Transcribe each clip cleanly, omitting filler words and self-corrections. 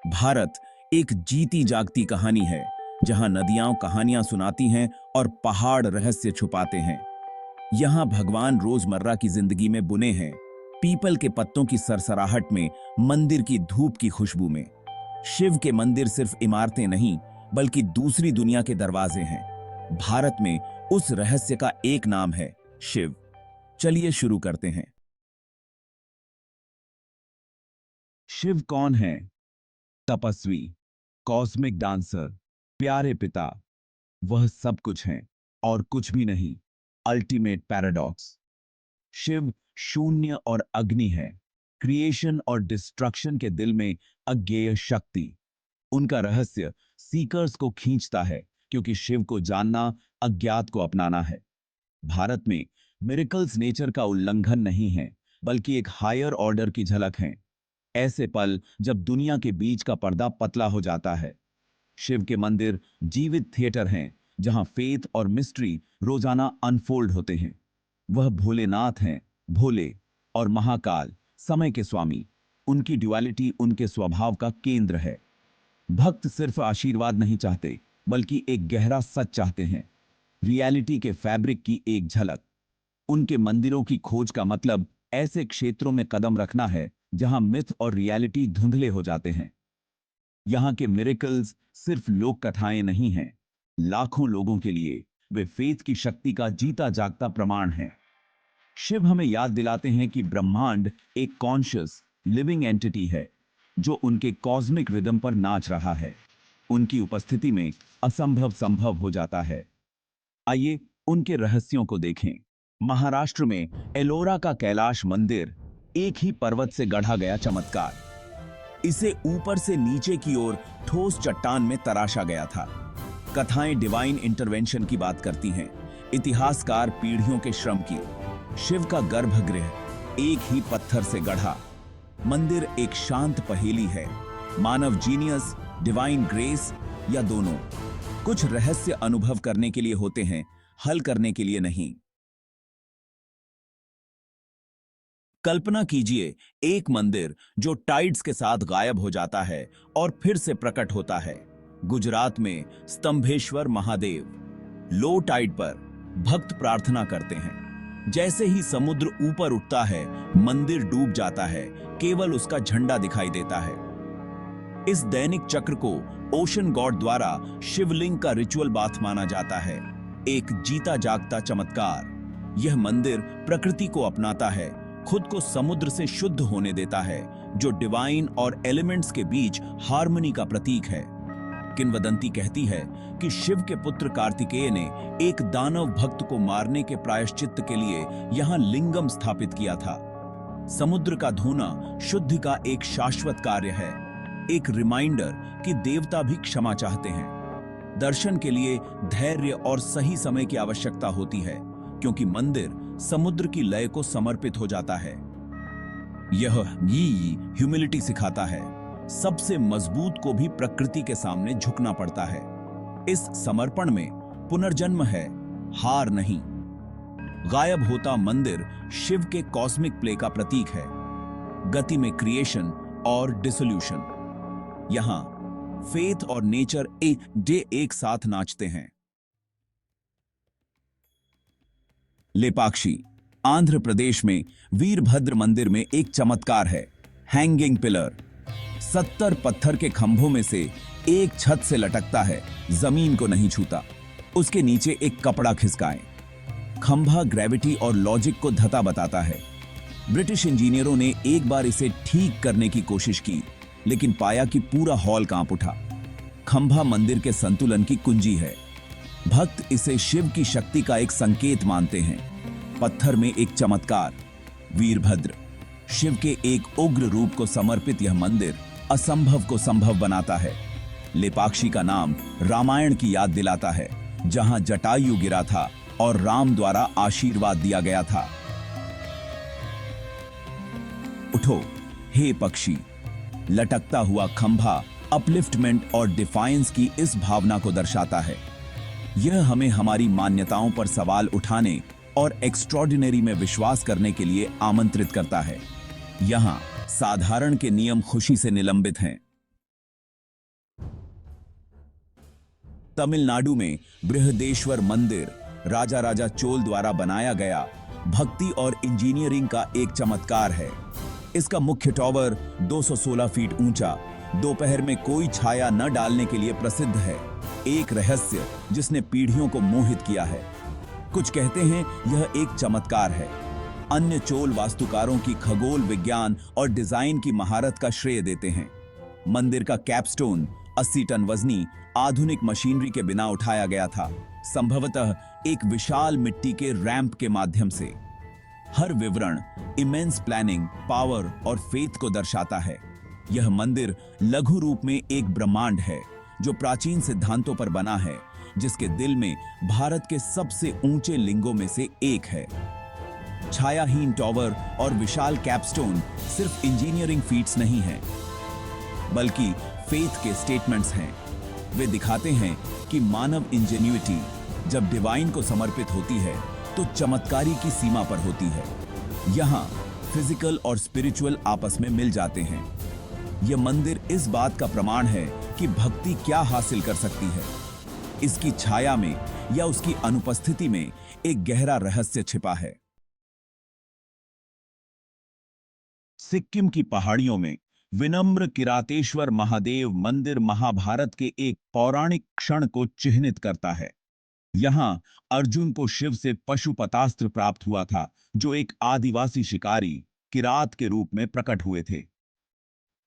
भारत एक जीती जागती कहानी है, जहां नदियां कहानियां सुनाती हैं और पहाड़ रहस्य छुपाते हैं। यहाँ भगवान रोजमर्रा की जिंदगी में बुने हैं, पीपल के पत्तों की सरसराहट में, मंदिर की धूप की खुशबू में। शिव के मंदिर सिर्फ इमारतें नहीं, बल्कि दूसरी दुनिया के दरवाजे हैं। भारत में उस रहस्य का एक नाम है शिव। चलिए शुरू करते हैं। शिव कौन है? तपस्वी, कॉस्मिक डांसर, प्यारे पिता। वह सब कुछ है और कुछ भी नहीं। Ultimate paradox. शिव शून्य और अग्नि है, क्रिएशन और डिस्ट्रक्शन के दिल में अज्ञेय शक्ति। उनका रहस्य सीकर्स को खींचता है, क्योंकि शिव को जानना अज्ञात को अपनाना है। भारत में मिरेकल्स नेचर का उल्लंघन नहीं है, बल्कि एक हायर ऑर्डर की झलक है। ऐसे पल जब दुनिया के बीच का पर्दा पतला हो जाता है। शिव के मंदिर जीवित थिएटर हैं, जहां फेथ और मिस्ट्री रोजाना अनफोल्ड होते हैं। वह भोलेनाथ हैं, भोले, और महाकाल, समय के स्वामी। उनकी ड्युअलिटी उनके स्वभाव का केंद्र है। भक्त सिर्फ आशीर्वाद नहीं चाहते, बल्कि एक गहरा सच चाहते हैं, रियलिटी के फैब्रिक की एक झलक। उनके मंदिरों की खोज का मतलब ऐसे क्षेत्रों में कदम रखना है जहां मिथ और रियलिटी धुंधले हो जाते हैं। यहां के मिरेकल्स सिर्फ लोक कथाएं नहीं हैं, लाखों लोगों के लिए वे फेथ की शक्ति का जीता जागता प्रमाण हैं। शिव हमें याद दिलाते हैं कि ब्रह्मांड एक कॉन्शियस लिविंग एंटिटी है, जो उनके कॉस्मिक रिदम पर नाच रहा है। उनकी उपस्थिति में असंभव संभव हो जाता है। आइए उनके रहस्यों को देखें। महाराष्ट्र में एलोरा का कैलाश मंदिर एक ही पर्वत से गढ़ा गया चमत्कार। इसे ऊपर से नीचे की ओर ठोस चट्टान में तराशा गया था। कथाएं डिवाइन इंटरवेंशन की बात करती हैं, इतिहासकार पीढ़ियों के श्रम की। शिव का गर्भगृह एक ही पत्थर से गढ़ा। मंदिर एक शांत पहेली है, मानव जीनियस, डिवाइन ग्रेस, या दोनों। कुछ रहस्य अनुभव करने के लिए होते हैं, हल करने के लिए नहीं। कल्पना कीजिए एक मंदिर जो टाइड्स के साथ गायब हो जाता है और फिर से प्रकट होता है। गुजरात में स्तंभेश्वर महादेव। लो टाइड पर भक्त प्रार्थना करते हैं। जैसे ही समुद्र ऊपर उठता है, मंदिर डूब जाता है, केवल उसका झंडा दिखाई देता है। इस दैनिक चक्र को ओशन गॉड द्वारा शिवलिंग का रिचुअल बाथ माना जाता है, एक जीता जागता चमत्कार। यह मंदिर प्रकृति को अपनाता है, खुद को समुद्र से शुद्ध होने देता है, जो डिवाइन और एलिमेंट्स के बीच हार्मनी का प्रतीक है। किंवदंती कहती है कि शिव के पुत्र कार्तिकेय ने एक दानव भक्त को मारने के प्रायश्चित्त के लिए यहां लिंगम स्थापित किया था। समुद्र का धोना शुद्धि का एक शाश्वत कार्य है, एक रिमाइंडर कि देवता भी क्षमा चाहते हैं। दर्शन के लिए धैर्य और सही समय की आवश्यकता होती है, क्योंकि मंदिर समुद्र की लय को समर्पित हो जाता है। यह ह्यूमिलिटी सिखाता है। सबसे मजबूत को भी प्रकृति के सामने झुकना पड़ता है। इस समर्पण में पुनर्जन्म है, हार नहीं। गायब होता मंदिर शिव के कॉस्मिक प्ले का प्रतीक है, गति में क्रिएशन और डिसोल्यूशन। यहां फेथ और नेचर एक साथ नाचते हैं। लेपाक्षी, आंध्र प्रदेश में वीरभद्र मंदिर में एक चमत्कार है, हैंगिंग पिलर। 70 पत्थर के खंभों में से एक छत से लटकता है, जमीन को नहीं छूता। उसके नीचे एक कपड़ा खिसकाएं। खंभा ग्रेविटी और लॉजिक को धता बताता है। ब्रिटिश इंजीनियरों ने एक बार इसे ठीक करने की कोशिश की, लेकिन पाया कि पूरा हॉल कांप उठा। खंभा मंदिर के संतुलन की कुंजी है। भक्त इसे शिव की शक्ति का एक संकेत मानते हैं। पत्थर में एक चमत्कार, वीरभद्र। शिव के एक उग्र रूप को समर्पित यह मंदिर असंभव को संभव बनाता है। लेपाक्षी का नाम रामायण की याद दिलाता है, जहां जटायु गिरा था और राम द्वारा आशीर्वाद दिया गया था। उठो हे पक्षी। लटकता हुआ खंभा अपलिफ्टमेंट और डिफायंस की इस भावना को दर्शाता है। यह हमें हमारी मान्यताओं पर सवाल उठाने और एक्स्ट्रॉर्डिनरी में विश्वास करने के लिए आमंत्रित करता है। यहां साधारण के नियम खुशी से निलंबित हैं। तमिलनाडु में बृहदेश्वर मंदिर राजा राजा चोल द्वारा बनाया गया भक्ति और इंजीनियरिंग का एक चमत्कार है। इसका मुख्य टॉवर 216 फीट ऊंचा, दोपहर में कोई छाया न डालने के लिए प्रसिद्ध है। एक रहस्य जिसने पीढ़ियों को मोहित किया है। कुछ कहते हैं यह एक चमत्कार है, अन्य चोल वास्तुकारों की खगोल विज्ञान और डिजाइन की महारत का श्रेय देते हैं। मंदिर का कैपस्टोन 80 टन वजनी आधुनिक मशीनरी के बिना उठाया गया था, संभवतः एक विशाल मिट्टी के रैंप के माध्यम से। हर विवरण इमेंस प्लानिंग, पावर और फेथ को दर्शाता है। यह मंदिर लघु रूप में एक ब्रह्मांड है जो प्राचीन सिद्धांतों पर बना है, जिसके दिल में भारत के सबसे ऊंचे लिंगों में से एक है। छायाहीन टॉवर और विशाल कैपस्टोन सिर्फ इंजीनियरिंग फीट्स नहीं हैं, बल्कि फेथ के स्टेटमेंट्स हैं। वे दिखाते हैं कि मानव इंजेन्युइटी जब डिवाइन को समर्पित होती है तो चमत्कारी की सीमा पर होती है। यहाँ फिजिकल और स्पिरिचुअल आपस में मिल जाते हैं। यह मंदिर इस बात का प्रमाण है कि भक्ति क्या हासिल कर सकती है। इसकी छाया में या उसकी अनुपस्थिति में एक गहरा रहस्य छिपा है। सिक्किम की पहाड़ियों में विनम्र किरातेश्वर महादेव मंदिर महाभारत के एक पौराणिक क्षण को चिह्नित करता है। यहां अर्जुन को शिव से पशुपतास्त्र प्राप्त हुआ था, जो एक आदिवासी शिकारी किरात के रूप में प्रकट हुए थे।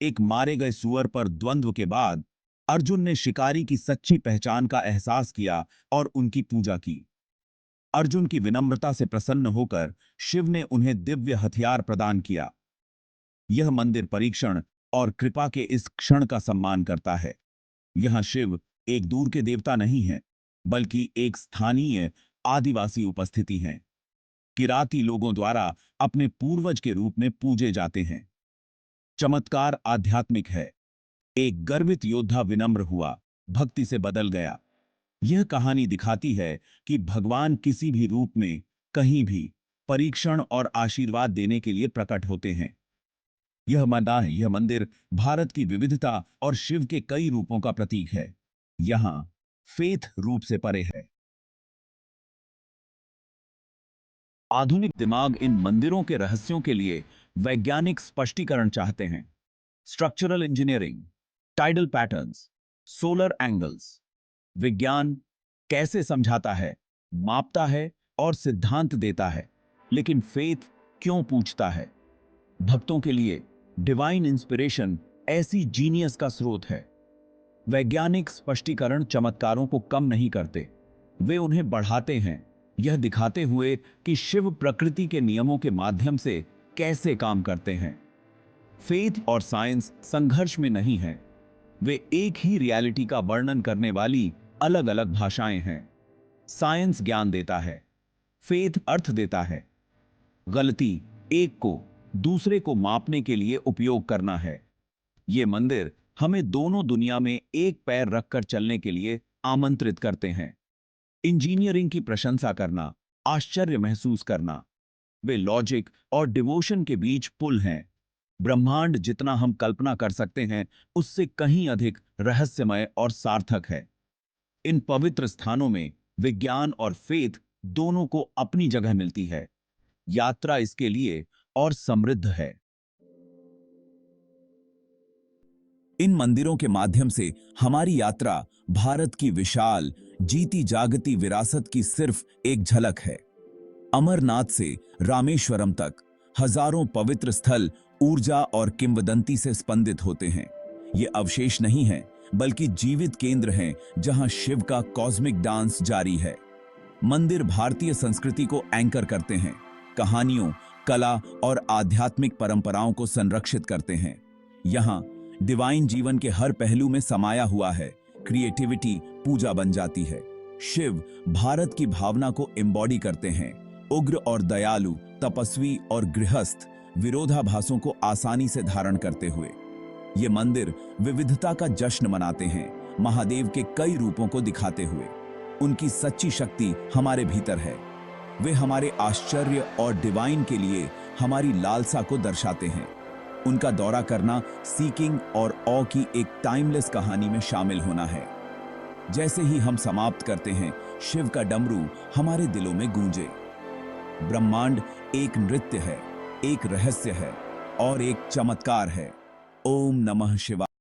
एक मारे गए सुअर पर द्वंद्व के बाद अर्जुन ने शिकारी की सच्ची पहचान का एहसास किया और उनकी पूजा की। अर्जुन की विनम्रता से प्रसन्न होकर शिव ने उन्हें दिव्य हथियार प्रदान किया। यह मंदिर परीक्षण और कृपा के इस क्षण का सम्मान करता है। यहां शिव एक दूर के देवता नहीं है, बल्कि एक स्थानीय आदिवासी उपस्थिति है। किराती लोगों द्वारा अपने पूर्वज के रूप में पूजे जाते हैं। चमत्कार आध्यात्मिक है। एक गर्वित योद्धा विनम्र हुआ, भक्ति से बदल गया। यह कहानी दिखाती है कि भगवान किसी भी रूप में, कहीं भी परीक्षण और आशीर्वाद देने के लिए प्रकट होते हैं। यह मंदिर भारत की विविधता और शिव के कई रूपों का प्रतीक है। यहां फेथ रूप से परे है। आधुनिक दिमाग इन मंदिरों के रहस्यों के लिए वैज्ञानिक स्पष्टीकरण चाहते हैं। Structural engineering, tidal patterns, solar angles. विज्ञान कैसे समझाता है, मापता है और सिद्धांत देता है, लेकिन फेथ क्यों पूछता है? भक्तों के लिए डिवाइन इंस्पिरेशन ऐसी जीनियस का स्रोत है। वैज्ञानिक स्पष्टीकरण चमत्कारों को कम नहीं करते, वे उन्हें बढ़ाते हैं, यह दिखाते हुए कि शिव प्रकृति के नियमों के माध्यम से कैसे काम करते हैं। फेथ और साइंस संघर्ष में नहीं हैं, वे एक ही रियलिटी का वर्णन करने वाली अलग अलग भाषाएं हैं। साइंस ज्ञान देता है, फेथ अर्थ देता है। गलती एक को दूसरे को मापने के लिए उपयोग करना है। ये मंदिर हमें दोनों दुनिया में एक पैर रखकर चलने के लिए आमंत्रित करते हैं। इंजीनियरिंग की प्रशंसा करना, आश्चर्य महसूस करना, वे लॉजिक और डिवोशन के बीच पुल हैं। ब्रह्मांड जितना हम कल्पना कर सकते हैं, उससे कहीं अधिक रहस्यमय और सार्थक है। इन पवित्र स्थानों में विज्ञान और फेथ दोनों को अपनी जगह मिलती है। यात्रा इसके लिए और समृद्ध है। इन मंदिरों के माध्यम से हमारी यात्रा भारत की विशाल जीती जागती विरासत की सिर्फ एक झलक है। अमरनाथ से रामेश्वरम तक हजारों पवित्र स्थल ऊर्जा और किंवदंती से स्पंदित होते हैं। ये अवशेष नहीं हैं, बल्कि जीवित केंद्र हैं जहां शिव का कॉस्मिक डांस जारी है। मंदिर भारतीय संस्कृति को एंकर करते हैं, कहानियों, कला और आध्यात्मिक परंपराओं को संरक्षित करते हैं। यहाँ डिवाइन जीवन के हर पहलू में समाया हुआ है। क्रिएटिविटी पूजा बन जाती है। शिव भारत की भावना को एम्बॉडी करते हैं। उग्र और दयालु, तपस्वी और गृहस्थ विरोधाभासों को आसानी से धारण करते हुए ये मंदिर विविधता का जश्न मनाते हैं, महादेव के कई रूपों को दिखाते हुए। उनकी सच्ची शक्ति हमारे भीतर है। वे हमारे आश्चर्य और डिवाइन के लिए हमारी लालसा को दर्शाते हैं। उनका दौरा करना सीकिंग और ऑ की एक टाइमलेस कहानी में शामिल होना है। जैसे ही हम समाप्त करते हैं, शिव का डमरू हमारे दिलों में गूंजे। ब्रह्मांड एक नृत्य है, एक रहस्य है और एक चमत्कार है। ओम नमः शिवाय।